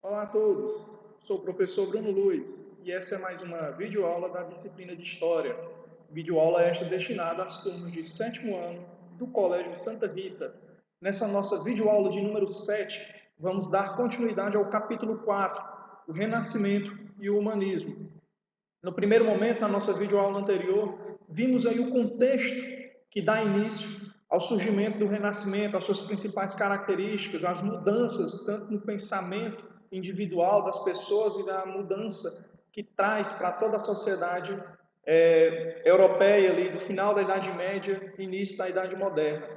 Olá a todos, sou o professor Bruno Luiz e essa é mais uma videoaula da disciplina de História. Videoaula esta destinada às turmas de sétimo ano do Colégio Santa Rita. Nessa nossa videoaula de número 7, vamos dar continuidade ao capítulo 4, o Renascimento e o Humanismo. No primeiro momento, na nossa videoaula anterior, vimos aí o contexto que dá início ao surgimento do Renascimento, as suas principais características, as mudanças, tanto no pensamento individual das pessoas e da mudança que traz para toda a sociedade europeia ali do final da Idade Média, início da Idade Moderna.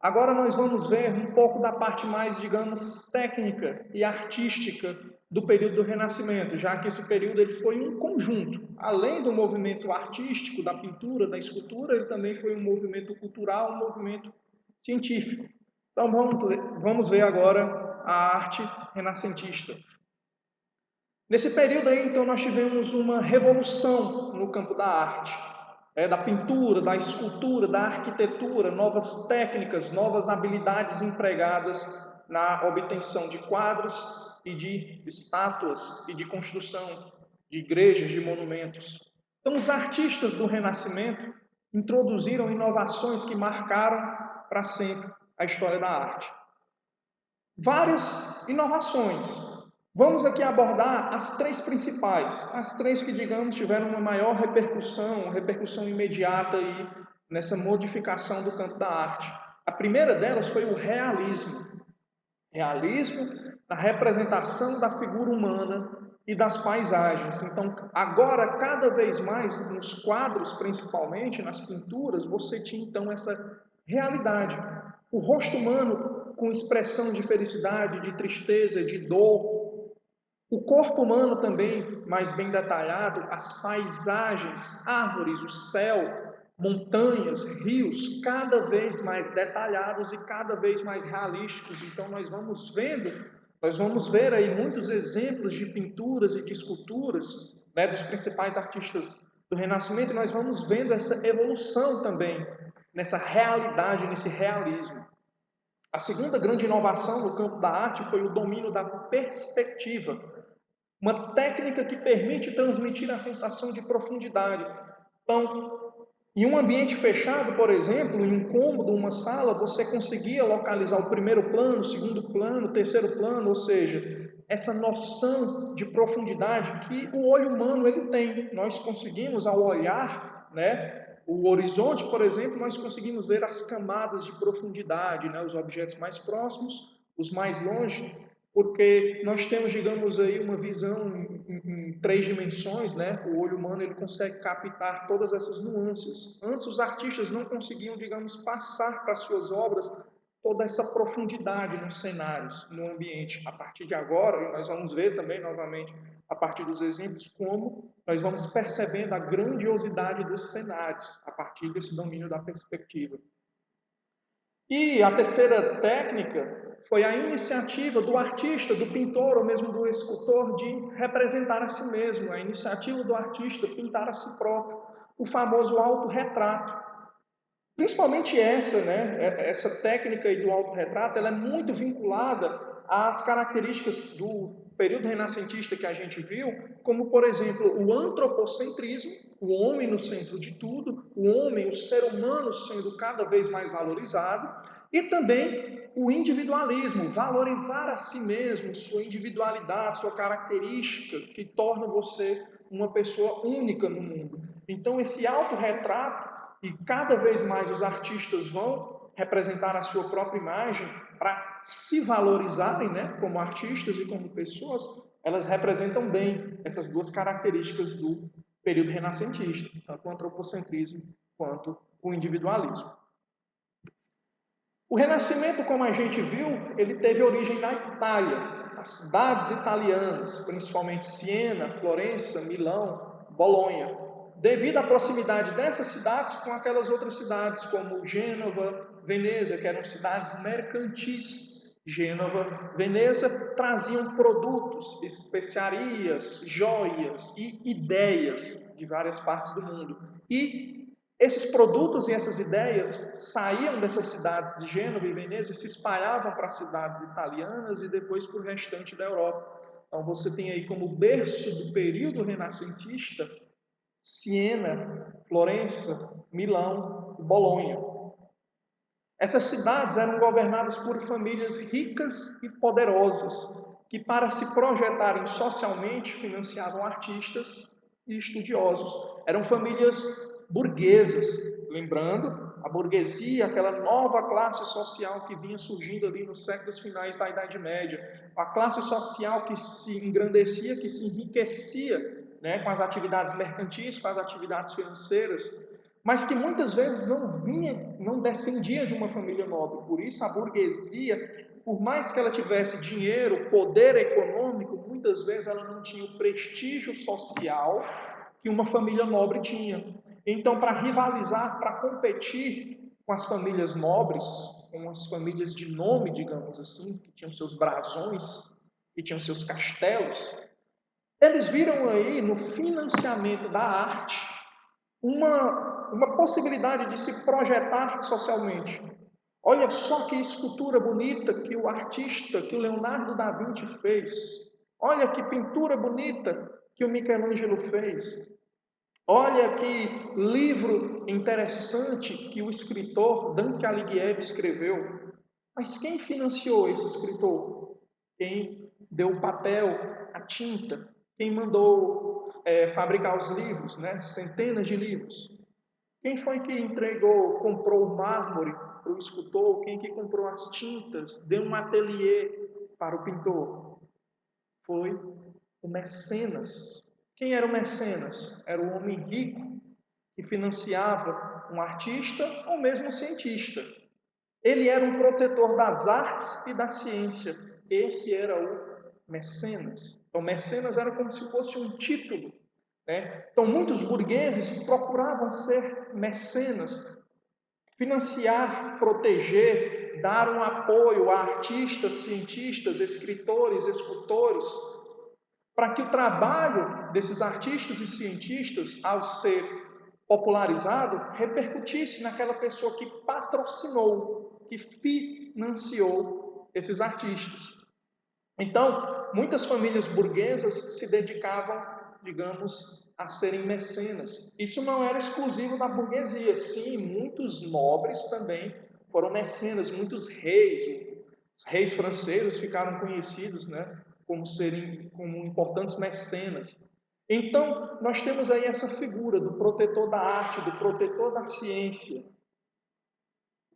Agora nós vamos ver um pouco da parte mais, digamos, técnica e artística do período do Renascimento, já que esse período ele foi um conjunto. Além do movimento artístico, da pintura, da escultura, ele também foi um movimento cultural, um movimento científico. Então vamos ver agora a arte renascentista. Nesse período aí, então, nós tivemos uma revolução no campo da arte, da pintura, da escultura, da arquitetura, novas técnicas, novas habilidades empregadas na obtenção de quadros e de estátuas e de construção de igrejas, de monumentos. Então, os artistas do Renascimento introduziram inovações que marcaram para sempre a história da arte. Várias inovações. Vamos aqui abordar as três principais, as três que, digamos, tiveram uma maior repercussão imediata aí nessa modificação do campo da arte. A primeira delas foi o realismo. Realismo na representação da figura humana e das paisagens. Então, agora, cada vez mais, nos quadros principalmente, nas pinturas, você tinha então essa realidade. O rosto humano com expressão de felicidade, de tristeza, de dor. O corpo humano também, mais bem detalhado, as paisagens, árvores, o céu, montanhas, rios, cada vez mais detalhados e cada vez mais realísticos. Então nós vamos ver aí muitos exemplos de pinturas e de esculturas, né, dos principais artistas do Renascimento, e nós vamos vendo essa evolução também nessa realidade, nesse realismo. A segunda grande inovação no campo da arte foi o domínio da perspectiva, uma técnica que permite transmitir a sensação de profundidade. Então, em um ambiente fechado, por exemplo, em um cômodo, uma sala, você conseguia localizar o primeiro plano, o segundo plano, o terceiro plano, ou seja, essa noção de profundidade que o olho humano ele tem. Nós conseguimos, ao olhar, né, o horizonte, por exemplo, nós conseguimos ver as camadas de profundidade, né, os objetos mais próximos, os mais longe, porque nós temos, digamos aí, uma visão em três dimensões, né? O olho humano ele consegue captar todas essas nuances. Antes os artistas não conseguiam, digamos, passar para suas obras toda essa profundidade nos cenários, no ambiente. A partir de agora, e nós vamos ver também novamente a partir dos exemplos como nós vamos percebendo a grandiosidade dos cenários a partir desse domínio da perspectiva. E a terceira técnica foi a iniciativa do artista, do pintor ou mesmo do escultor de representar a si mesmo, a iniciativa do artista pintar a si próprio, o famoso autorretrato. Principalmente essa, né, essa técnica aí do autorretrato, ela é muito vinculada às características do período renascentista que a gente viu, como, por exemplo, o antropocentrismo, o homem no centro de tudo, o homem, o ser humano sendo cada vez mais valorizado, e também o individualismo, valorizar a si mesmo, sua individualidade, sua característica, que torna você uma pessoa única no mundo. Então, esse autorretrato e cada vez mais os artistas vão representar a sua própria imagem para se valorizarem, né, como artistas e como pessoas, elas representam bem essas duas características do período renascentista, tanto o antropocentrismo quanto o individualismo. O Renascimento, como a gente viu, ele teve origem na Itália, as cidades italianas, principalmente Siena, Florença, Milão, Bolonha, devido à proximidade dessas cidades com aquelas outras cidades, como Gênova, Veneza, que eram cidades mercantis. Gênova, Veneza traziam produtos, especiarias, joias e ideias de várias partes do mundo. E esses produtos e essas ideias saíam dessas cidades de Gênova e Veneza e se espalhavam para as cidades italianas e depois para o restante da Europa. Então você tem aí como berço do período renascentista Siena, Florença, Milão e Bolonha. Essas cidades eram governadas por famílias ricas e poderosas, que para se projetarem socialmente financiavam artistas e estudiosos. Eram famílias burguesas, lembrando, a burguesia, aquela nova classe social que vinha surgindo ali nos séculos finais da Idade Média, a classe social que se engrandecia, que se enriquecia, né, com as atividades mercantis, com as atividades financeiras, mas que muitas vezes não vinha, não descendia de uma família nobre. Por isso a burguesia, por mais que ela tivesse dinheiro, poder econômico, muitas vezes ela não tinha o prestígio social que uma família nobre tinha. Então, para rivalizar, para competir com as famílias nobres, com as famílias de nome, digamos assim, que tinham seus brasões, que tinham seus castelos, eles viram aí no financiamento da arte uma possibilidade de se projetar socialmente. Olha só que escultura bonita que o artista, que o Leonardo da Vinci fez. Olha que pintura bonita que o Michelangelo fez. Olha que livro interessante que o escritor Dante Alighieri escreveu. Mas quem financiou esse escritor? Quem deu o papel, a tinta? Quem mandou fabricar os livros, né? Centenas de livros? Quem foi que entregou, comprou o mármore para o escultor? Quem que comprou as tintas? Deu um ateliê para o pintor? Foi o mecenas. Quem era o mecenas? Era o homem rico que financiava um artista ou mesmo um cientista. Ele era um protetor das artes e da ciência. Esse era o mecenas. Então, mecenas era como se fosse um título, né? Então, muitos burgueses procuravam ser mecenas, financiar, proteger, dar um apoio a artistas, cientistas, escritores, escultores, para que o trabalho desses artistas e cientistas, ao ser popularizado, repercutisse naquela pessoa que patrocinou, que financiou esses artistas. Então, muitas famílias burguesas se dedicavam, digamos, a serem mecenas. Isso não era exclusivo da burguesia. Sim, muitos nobres também foram mecenas, muitos reis. Os reis franceses ficaram conhecidos, né, como importantes mecenas. Então, nós temos aí essa figura do protetor da arte, do protetor da ciência.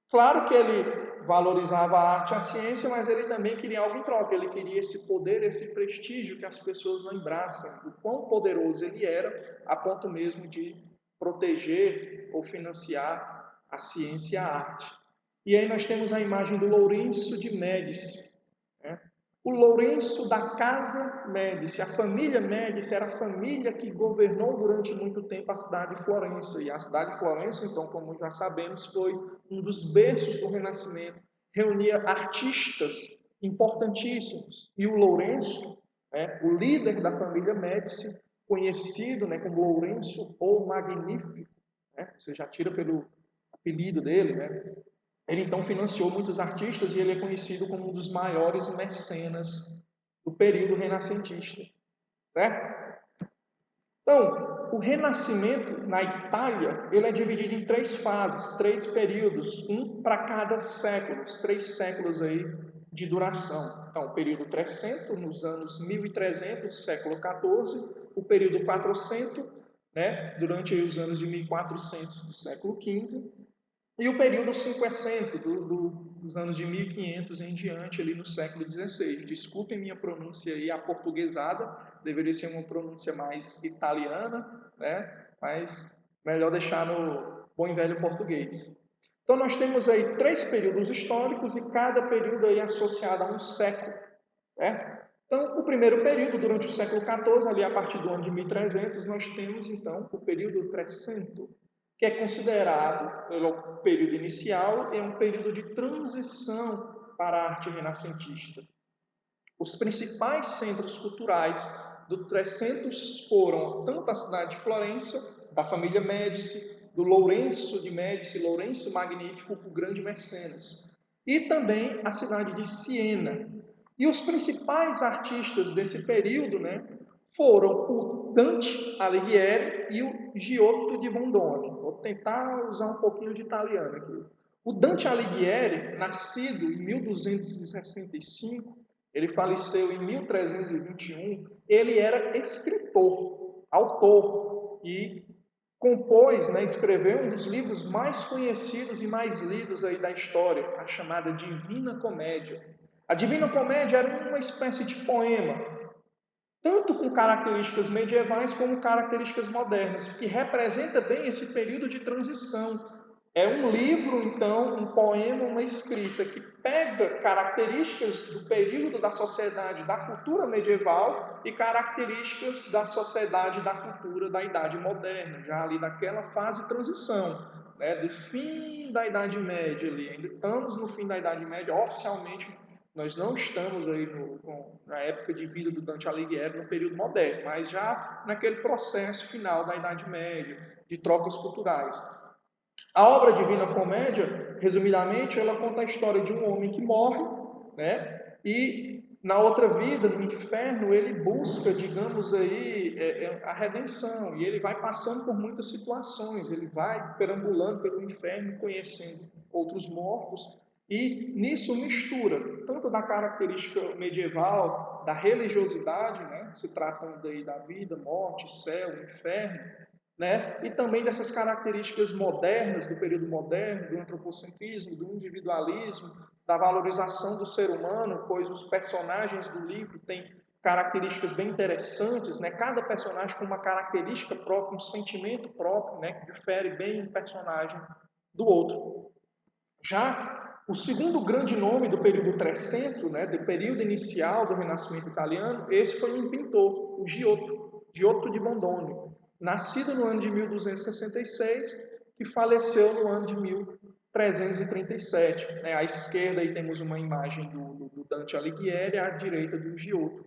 Claro que ele valorizava a arte e a ciência, mas ele também queria algo em troca. Ele queria esse poder, esse prestígio, que as pessoas lembrassem o quão poderoso ele era, a ponto mesmo de proteger ou financiar a ciência e a arte. E aí nós temos a imagem do Lourenço de Médici, né? O Lourenço da Casa Médici, a família Médici era a família que governou durante muito tempo a cidade de Florença. E a cidade de Florença, então, como já sabemos, foi um dos berços do Renascimento. Reunia artistas importantíssimos. E o Lourenço, né, o líder da família Médici, conhecido, né, como Lourenço ou Magnífico, né, você já tira pelo apelido dele, né? Ele então financiou muitos artistas e ele é conhecido como um dos maiores mecenas do período renascentista, né? Então, o Renascimento na Itália, ele é dividido em três fases, três períodos, um para cada século, os 3 séculos aí de duração. Então, o período 300, nos anos 1300, século XIV, o período 400, né, durante os anos de 1400 do século XV, e o período 500, dos anos de 1500 em diante, ali no século XVI. Desculpem minha pronúncia aí aportuguesada, deveria ser uma pronúncia mais italiana, né? Mas melhor deixar no bom e velho português. Então nós temos aí 3 períodos históricos e cada período aí associado a um século, né? Então, o primeiro período, durante o século XIV, ali a partir do ano de 1300, nós temos então o período 300, que é considerado, pelo período inicial, é um período de transição para a arte renascentista. Os principais centros culturais do 300 foram tanto a cidade de Florença, da família Médici, do Lourenço de Médici, Lourenço Magnífico, o grande mecenas, e também a cidade de Siena. E os principais artistas desse período, né, foram o Dante Alighieri e o Giotto di Bondone. Vou tentar usar um pouquinho de italiano aqui. O Dante Alighieri, nascido em 1265, ele faleceu em 1321, ele era escritor, autor, e compôs, né, escreveu um dos livros mais conhecidos e mais lidos aí da história, a chamada Divina Comédia. A Divina Comédia era uma espécie de poema, tanto com características medievais como características modernas, que representa bem esse período de transição. É um livro, então, um poema, uma escrita que pega características do período da sociedade, da cultura medieval e características da sociedade, da cultura da Idade Moderna, já ali daquela fase de transição, né, do fim da Idade Média ali. Ainda estamos no fim da Idade Média, oficialmente nós não estamos aí na época de vida do Dante Alighieri, no período moderno, mas já naquele processo final da Idade Média, de trocas culturais. A obra Divina Comédia, resumidamente, ela conta a história de um homem que morre, né? E na outra vida, no inferno, ele busca, digamos aí, a redenção. E ele vai passando por muitas situações. Ele vai perambulando pelo inferno, conhecendo outros mortos. E nisso mistura tanto da característica medieval, da religiosidade, né? Se tratando aí da vida, morte, céu, inferno, né? E também dessas características modernas, do período moderno, do antropocentrismo, do individualismo, da valorização do ser humano, pois os personagens do livro têm características bem interessantes, né? Cada personagem com uma característica própria, um sentimento próprio, né? Que difere bem um personagem do outro. Já o segundo grande nome do período trecento, né? Do período inicial do Renascimento italiano, esse foi um pintor, o Giotto, Giotto di Bondone, nascido no ano de 1266, que faleceu no ano de 1337. Né? À esquerda aí temos uma imagem do Dante Alighieri, à direita do Giotto.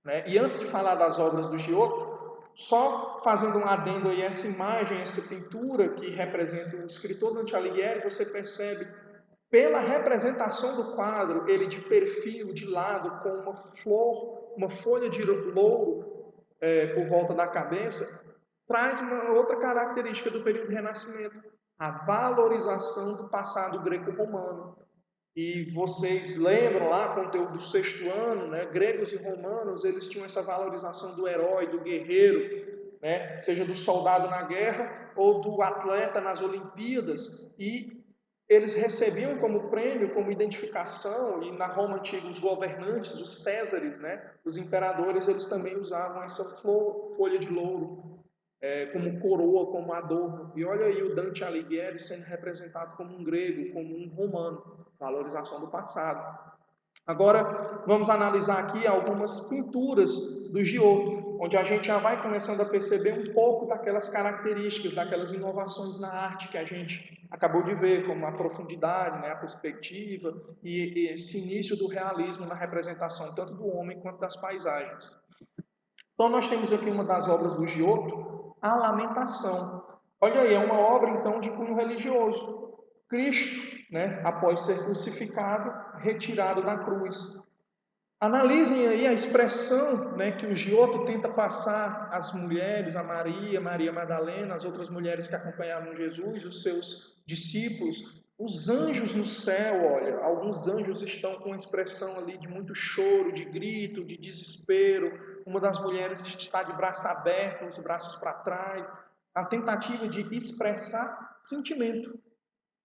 Né? E antes de falar das obras do Giotto, só fazendo um adendo aí, essa imagem, essa pintura que representa o escritor Dante Alighieri, você percebe pela representação do quadro, ele de perfil, de lado, com uma flor, uma folha de louro por volta da cabeça, traz uma outra característica do período do Renascimento, a valorização do passado greco-romano. E vocês lembram lá, conteúdo do sexto ano, né? Gregos e romanos, eles tinham essa valorização do herói, do guerreiro, né? Seja do soldado na guerra ou do atleta nas Olimpíadas, e eles recebiam como prêmio, como identificação, e na Roma antiga os governantes, os césares, né? Os imperadores, eles também usavam essa folha de louro como coroa, como adorno. E olha aí o Dante Alighieri sendo representado como um grego, como um romano, valorização do passado. Agora, vamos analisar aqui algumas pinturas do Giotto, onde a gente já vai começando a perceber um pouco daquelas características, daquelas inovações na arte que a gente acabou de ver, como a profundidade, né, a perspectiva e esse início do realismo na representação tanto do homem quanto das paisagens. Então, nós temos aqui uma das obras do Giotto, A Lamentação. Olha aí, é uma obra, então, de cunho religioso. Cristo, né, após ser crucificado, retirado da cruz. Analisem aí a expressão, né, que o Giotto tenta passar às mulheres, a Maria, Maria Madalena, as outras mulheres que acompanhavam Jesus, os seus discípulos, os anjos no céu. Olha, alguns anjos estão com uma expressão ali de muito choro, de grito, de desespero. Uma das mulheres está de braço aberto, os braços para trás, a tentativa de expressar sentimento,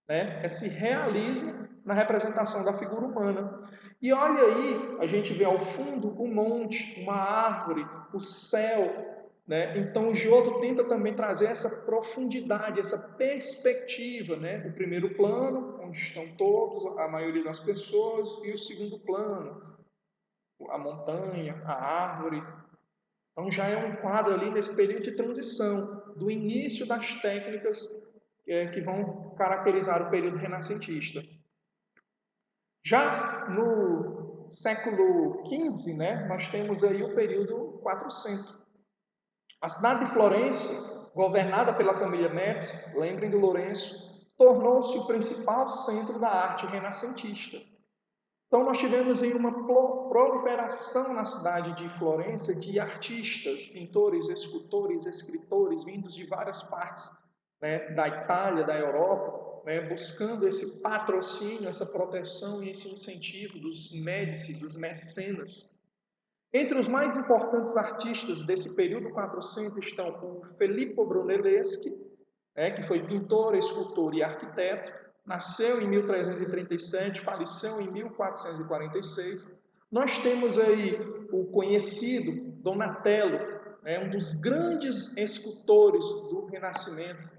né? Esse realismo na representação da figura humana. E olha aí, a gente vê ao fundo um monte, uma árvore, o céu, né? Então o Giotto tenta também trazer essa profundidade, essa perspectiva, né? O primeiro plano, onde estão todos, a maioria das pessoas, e o segundo plano, a montanha, a árvore. Então já é um quadro ali nesse período de transição, do início das técnicas que vão caracterizar o período renascentista. Já no século XV, né, nós temos aí o período 400. A cidade de Florença, governada pela família Médici, lembrem do Lourenço, tornou-se o principal centro da arte renascentista. Então, nós tivemos aí uma proliferação na cidade de Florença de artistas, pintores, escultores, escritores, vindos de várias partes, né, da Itália, da Europa, né, buscando esse patrocínio, essa proteção e esse incentivo dos médici, dos mecenas. Entre os mais importantes artistas desse período 400 estão o Filippo Brunelleschi, né, que foi pintor, escultor e arquiteto, nasceu em 1337, faleceu em 1446. Nós temos aí o conhecido Donatello, né, um dos grandes escultores do Renascimento.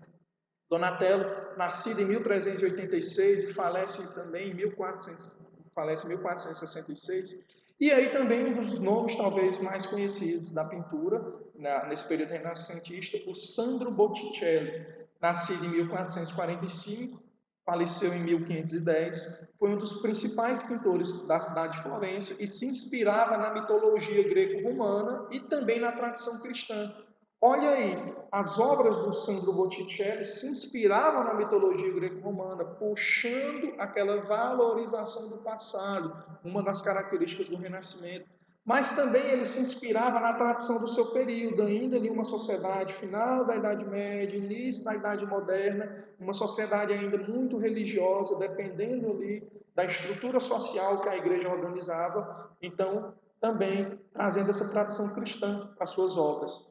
Donatello, nascido em 1386 e falece também em 1400, falece em 1466. E aí também um dos nomes talvez mais conhecidos da pintura, nesse período renascentista, o Sandro Botticelli, nascido em 1445, faleceu em 1510, foi um dos principais pintores da cidade de Florença e se inspirava na mitologia greco-romana e também na tradição cristã. Olha aí, as obras do Sandro Botticelli se inspiravam na mitologia greco-romana, puxando aquela valorização do passado, uma das características do Renascimento. Mas também ele se inspirava na tradição do seu período, ainda em uma sociedade final da Idade Média, início da Idade Moderna, uma sociedade ainda muito religiosa, dependendo ali da estrutura social que a igreja organizava, então também trazendo essa tradição cristã para suas obras.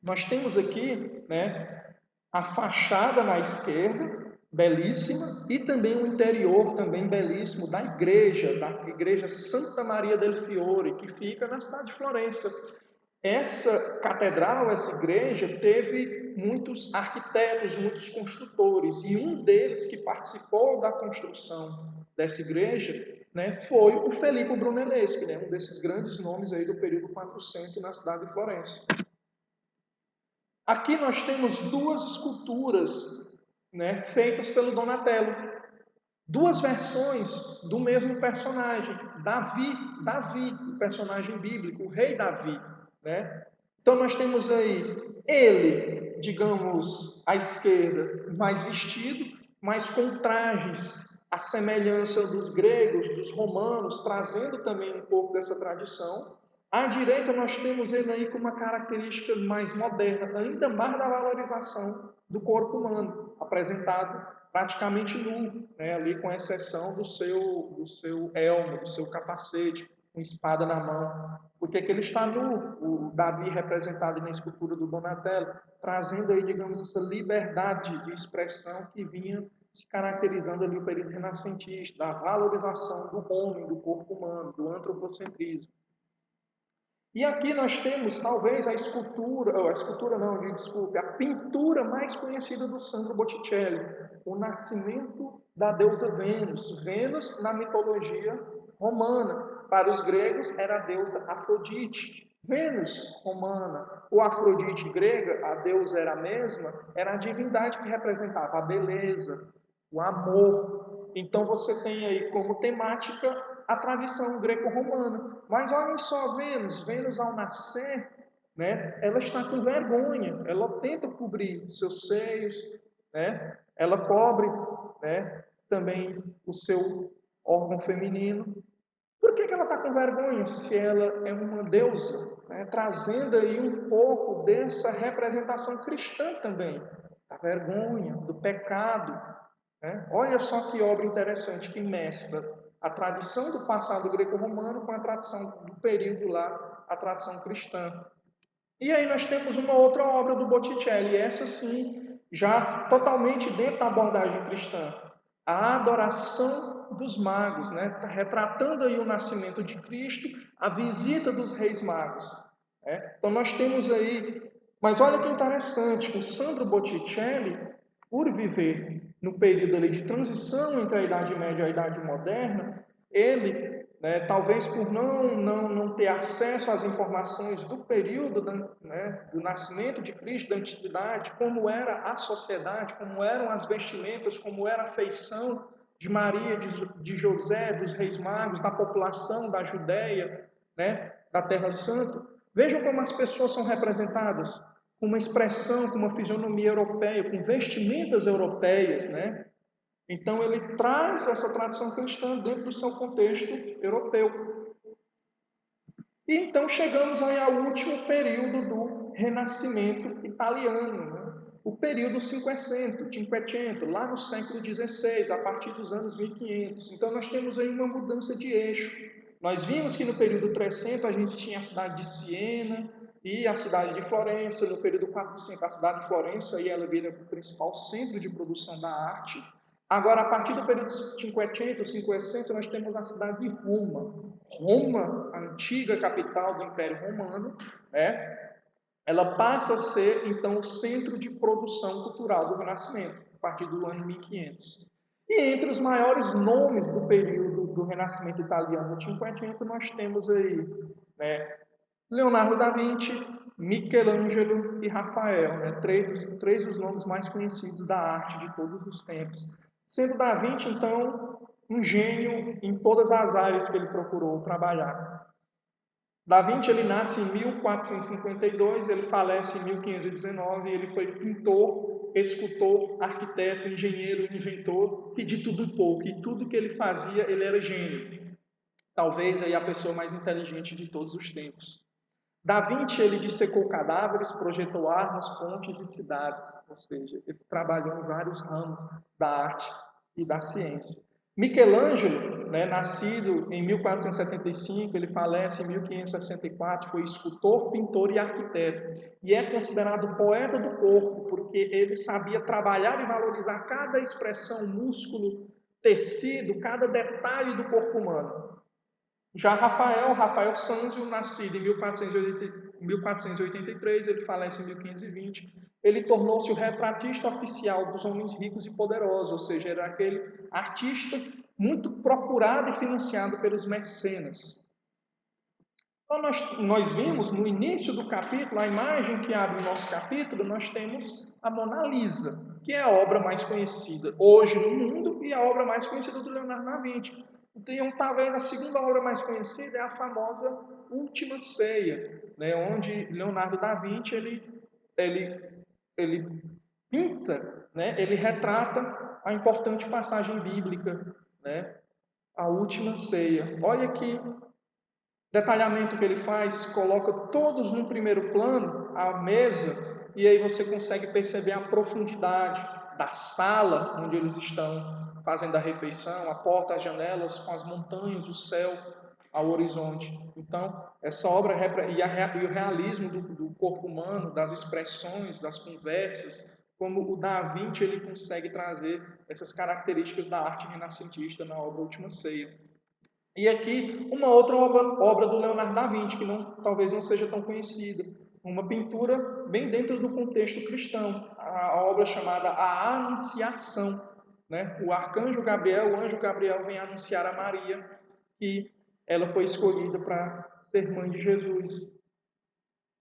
Nós temos aqui, né, a fachada na esquerda, belíssima, e também o interior também belíssimo da igreja Santa Maria del Fiore, que fica na cidade de Florença. Essa catedral, essa igreja, teve muitos arquitetos, muitos construtores, e um deles que participou da construção dessa igreja, né, foi o Filippo Brunelleschi, né, um desses grandes nomes aí do período 400 na cidade de Florença. Aqui nós temos duas esculturas, né, feitas pelo Donatello. Duas versões do mesmo personagem, Davi, o personagem bíblico, o rei Davi. Né? Então nós temos aí ele, digamos, à esquerda, mais vestido, mas com trajes, a semelhança dos gregos, dos romanos, trazendo também um pouco dessa tradição. À direita, nós temos ele aí com uma característica mais moderna, ainda mais da valorização do corpo humano, apresentado praticamente nu, né, ali com exceção do seu elmo, do seu capacete, com espada na mão. Por que ele está nu? O Davi, representado na escultura do Donatello, trazendo aí, digamos, essa liberdade de expressão que vinha se caracterizando ali o período renascentista, da valorização do homem, do corpo humano, do antropocentrismo. E aqui nós temos, talvez, a escultura não, desculpe, a pintura mais conhecida do Sandro Botticelli, o nascimento da deusa Vênus. Vênus, na mitologia romana, para os gregos, era a deusa Afrodite. Vênus, romana, ou Afrodite grega, a deusa era a mesma, era a divindade que representava a beleza, o amor. Então você tem aí como temática a tradição greco-romana. Mas olhem só, Vênus ao nascer, né, ela está com vergonha, ela tenta cobrir seus seios, né, ela cobre, né, também o seu órgão feminino. Por que ela está com vergonha se ela é uma deusa? Né, trazendo aí um pouco dessa representação cristã também, da vergonha, do pecado. Né? Olha só que obra interessante que mescla a tradição do passado greco-romano com a tradição do período lá, a tradição cristã. E aí nós temos uma outra obra do Botticelli, essa sim, já totalmente dentro da abordagem cristã, a adoração dos magos, né? Retratando aí o nascimento de Cristo, a visita dos reis magos. Né? Então nós temos aí, mas olha que interessante, o Sandro Botticelli, por viver no período ali de transição entre a Idade Média e a Idade Moderna, ele, né, talvez por não ter acesso às informações do período né, do nascimento de Cristo, da antiguidade, como era a sociedade, como eram as vestimentas, como era a feição de Maria, de José, dos reis magos, da população da Judéia, né, da Terra Santa. Vejam como as pessoas são representadas, com uma expressão, com uma fisionomia europeia, com vestimentas europeias, né? Então ele traz essa tradição cristã dentro do seu contexto europeu. E então chegamos aí ao último período do Renascimento italiano, né? O período Cinquecento, lá no século XVI, a partir dos anos 1500. Então nós temos aí uma mudança de eixo. Nós vimos que no período 300 a gente tinha a cidade de Siena e a cidade de Florença. No período 400 a cidade de Florença aí ela vira o principal centro de produção da arte. Agora, a partir do período Cinquecento, nós temos a cidade de Roma. Roma, a antiga capital do Império Romano, né? Ela passa a ser, então, o centro de produção cultural do Renascimento, a partir do ano 1500. E entre os maiores nomes do período do Renascimento italiano, do Cinquecento, nós temos aí, né, Leonardo da Vinci, Michelangelo e Rafael, né? Três dos nomes mais conhecidos da arte de todos os tempos. Sendo Da Vinci, então, um gênio em todas as áreas que ele procurou trabalhar. Da Vinci ele nasce em 1452, ele falece em 1519, ele foi pintor, escultor, arquiteto, engenheiro, inventor e de tudo um pouco. E tudo que ele fazia, ele era gênio. Talvez aí a pessoa mais inteligente de todos os tempos. Da Vinci ele dissecou cadáveres, projetou armas, pontes e cidades, ou seja, ele trabalhou em vários ramos da arte e da ciência. Michelangelo, né, nascido em 1475, ele falece em 1564, foi escultor, pintor e arquiteto. E é considerado poeta do corpo, porque ele sabia trabalhar e valorizar cada expressão, músculo, tecido, cada detalhe do corpo humano. Já Rafael Sanzio, nascido em 1483, ele falece em 1520, ele tornou-se o retratista oficial dos homens ricos e poderosos, ou seja, era aquele artista muito procurado e financiado pelos mecenas. Então, nós vimos no início do capítulo, a imagem que abre o nosso capítulo, nós temos a Mona Lisa, que é a obra mais conhecida hoje no mundo e a obra mais conhecida do Leonardo da Vinci. Então, talvez a segunda obra mais conhecida é a famosa Última Ceia, né, onde Leonardo da Vinci ele pinta, né, ele retrata a importante passagem bíblica, né, a Última Ceia. Olha que detalhamento que ele faz, coloca todos no primeiro plano, a mesa, e aí você consegue perceber a profundidade da sala onde eles estão fazendo a refeição, a porta, as janelas, com as montanhas, o céu ao horizonte. Então, essa obra e o realismo do corpo humano, das expressões, das conversas, como o Da Vinci ele consegue trazer essas características da arte renascentista na obra Última Ceia. E aqui uma outra obra do Leonardo da Vinci, que talvez não seja tão conhecida. Uma pintura bem dentro do contexto cristão, a obra chamada A Anunciação. Né? O anjo Gabriel vem anunciar a Maria que ela foi escolhida para ser mãe de Jesus.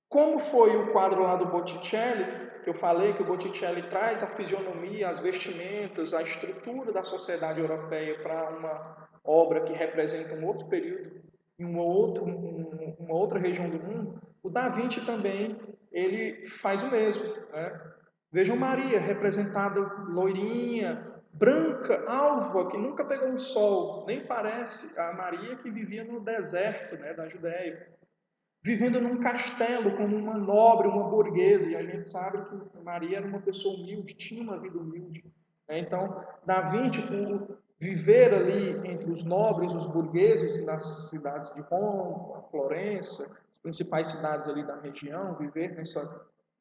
Como foi o quadro lá do Botticelli, que eu falei que o Botticelli traz a fisionomia, as vestimentas, a estrutura da sociedade europeia para uma obra que representa um outro período, em uma outra região do mundo, o Da Vinci também ele faz o mesmo. Né? Vejam Maria, representada loirinha, branca, alva, que nunca pegou um sol, nem parece a Maria que vivia no deserto, né, da Judéia, vivendo num castelo como uma nobre, uma burguesa, e a gente sabe que Maria era uma pessoa humilde, tinha uma vida humilde. Né? Então, Da Vinci, por viver ali entre os nobres, os burgueses, nas cidades de Roma, Florença, as principais cidades ali da região, viver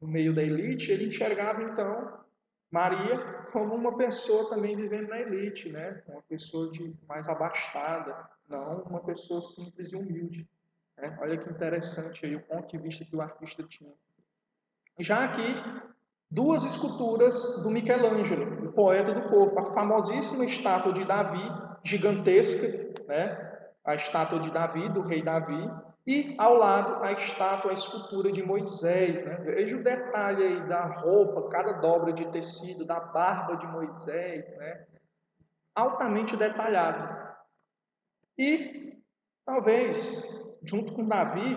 no meio da elite, ele enxergava então Maria como uma pessoa também vivendo na elite, né? Uma pessoa mais abastada, não uma pessoa simples e humilde. Né? Olha que interessante aí o ponto de vista que o artista tinha. Já aqui, duas esculturas do Michelangelo, o poeta do corpo, a famosíssima estátua de Davi, gigantesca, né? A estátua de Davi, do rei Davi, e ao lado a estátua, a escultura de Moisés. Né? Veja o detalhe aí da roupa, cada dobra de tecido, da barba de Moisés, né? Altamente detalhado. E talvez, junto com Davi,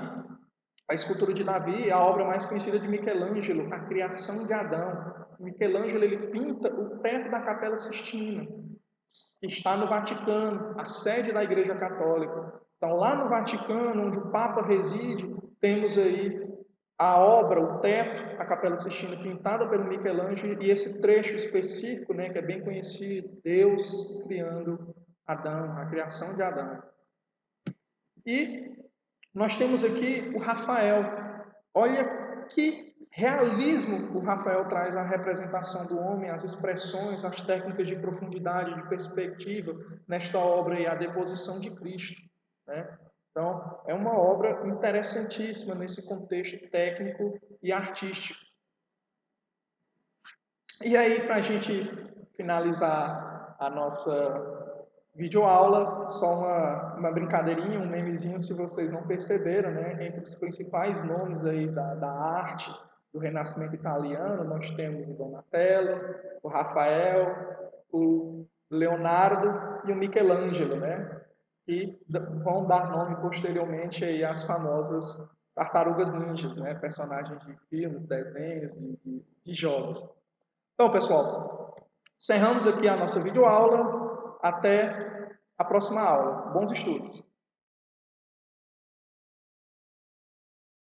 a escultura de Davi é a obra mais conhecida de Michelangelo, a criação de Adão. Michelangelo ele pinta o teto da Capela Sistina. está no Vaticano, a sede da Igreja Católica. Então, lá no Vaticano, onde o Papa reside, temos aí a obra, o teto, a Capela Sistina pintada pelo Michelangelo e esse trecho específico, né, que é bem conhecido, Deus criando Adão, a criação de Adão. E nós temos aqui o Rafael. Olha que realismo o Rafael traz à representação do homem, as expressões, as técnicas de profundidade, de perspectiva nesta obra e a deposição de Cristo, né? Então, é uma obra interessantíssima nesse contexto técnico e artístico. E aí, para a gente finalizar a nossa videoaula, só uma brincadeirinha, um memezinho, se vocês não perceberam, né? Entre os principais nomes aí da arte do Renascimento italiano, nós temos o Donatello, o Rafael, o Leonardo e o Michelangelo, né? Que vão dar nome posteriormente aí às famosas tartarugas ninjas, né? Personagens de filmes, desenhos, de jogos. Então, pessoal, encerramos aqui a nossa videoaula. Até a próxima aula. Bons estudos!